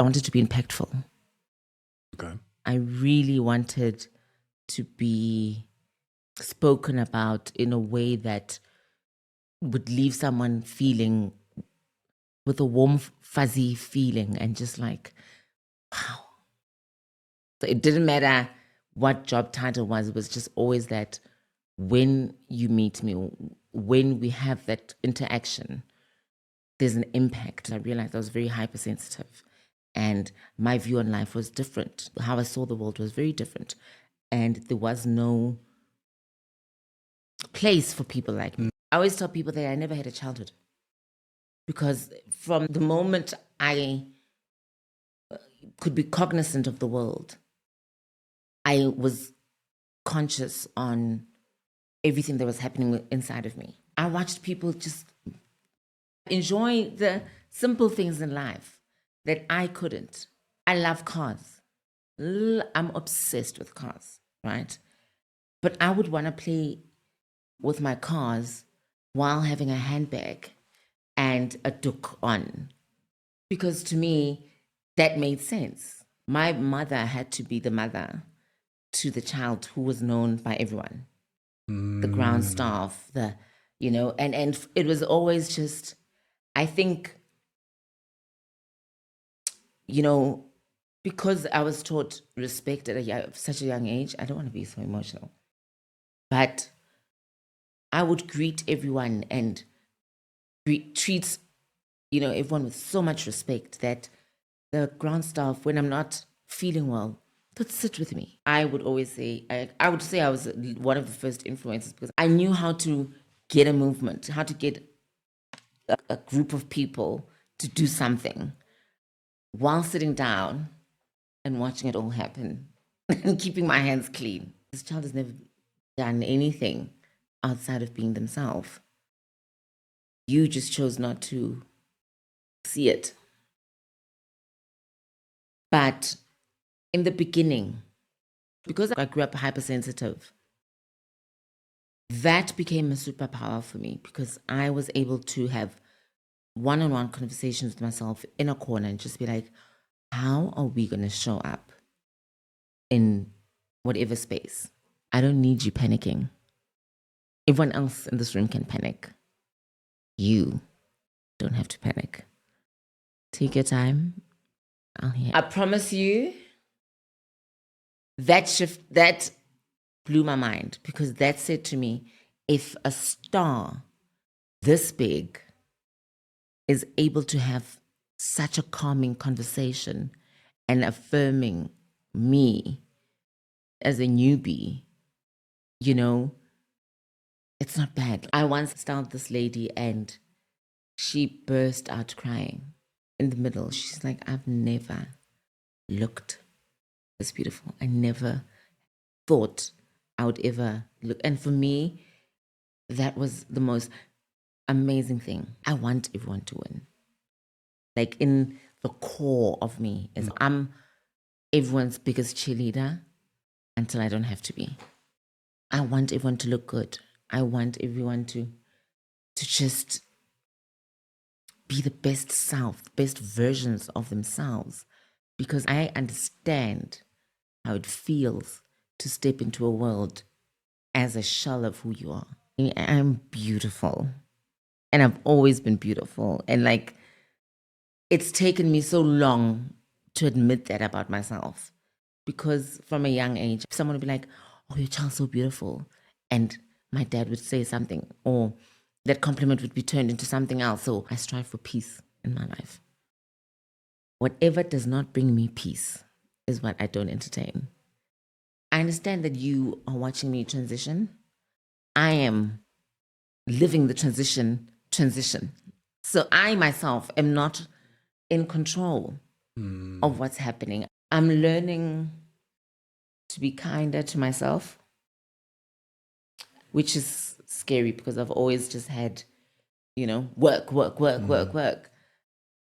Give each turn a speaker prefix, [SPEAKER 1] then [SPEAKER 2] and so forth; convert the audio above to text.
[SPEAKER 1] I wanted to be impactful.
[SPEAKER 2] Okay.
[SPEAKER 1] I really wanted to be spoken about in a way that would leave someone feeling with a warm, fuzzy feeling and just like, wow. So it didn't matter what job title was. It was just always that when you meet me, when we have that interaction, there's an impact. I realized I was very hypersensitive and my view on life was different. How I saw the world was very different. And there was no place for people like me. I always tell people that I never had a childhood because from the moment I could be cognizant of the world, I was conscious on everything that was happening inside of me. I watched people just enjoy the simple things in life that I couldn't. I love cars. I'm obsessed with cars, right? But I would want to play with my cars while having a handbag and a doek on. Because to me, that made sense. My mother had to be the mother to the child who was known by everyone. The ground staff, and it was always just, I think, because I was taught respect at such a young age, I don't want to be so emotional, but I would greet everyone and treat, everyone with so much respect that the ground staff, when I'm not feeling well, would sit with me. I would always say, I would say I was one of the first influencers because I knew how to get a movement, how to get a group of people to do something while sitting down and watching it all happen and keeping my hands clean. This child has never done anything outside of being themselves. You just chose not to see it. But in the beginning, because I grew up hypersensitive, that became a superpower for me because I was able to have one-on-one conversations with myself in a corner and just be like, how are we going to show up in whatever space? I don't need you panicking. Everyone else in this room can panic. You don't have to panic. Take your time. I promise you, that shift, that blew my mind because that said to me, if a star this big is able to have such a calming conversation and affirming me as a newbie, it's not bad. I once styled this lady and she burst out crying in the middle. She's like, I've never looked this beautiful. I never thought I would ever look. And for me, that was the most amazing thing. I want everyone to win. Like in the core of me is I'm everyone's biggest cheerleader until I don't have to be. I want everyone to look good. I want everyone to just be the best self, best versions of themselves, because I understand how it feels to step into a world as a shell of who you are. I'm beautiful, and I've always been beautiful, and like it's taken me so long to admit that about myself, because from a young age, someone would be like, "Oh, your child's so beautiful," and my dad would say something, or that compliment would be turned into something else. So I strive for peace in my life. Whatever does not bring me peace is what I don't entertain. I understand that you are watching me transition. I am living the transition. So I myself am not in control of what's happening. I'm learning to be kinder to myself, which is scary because I've always just had, work.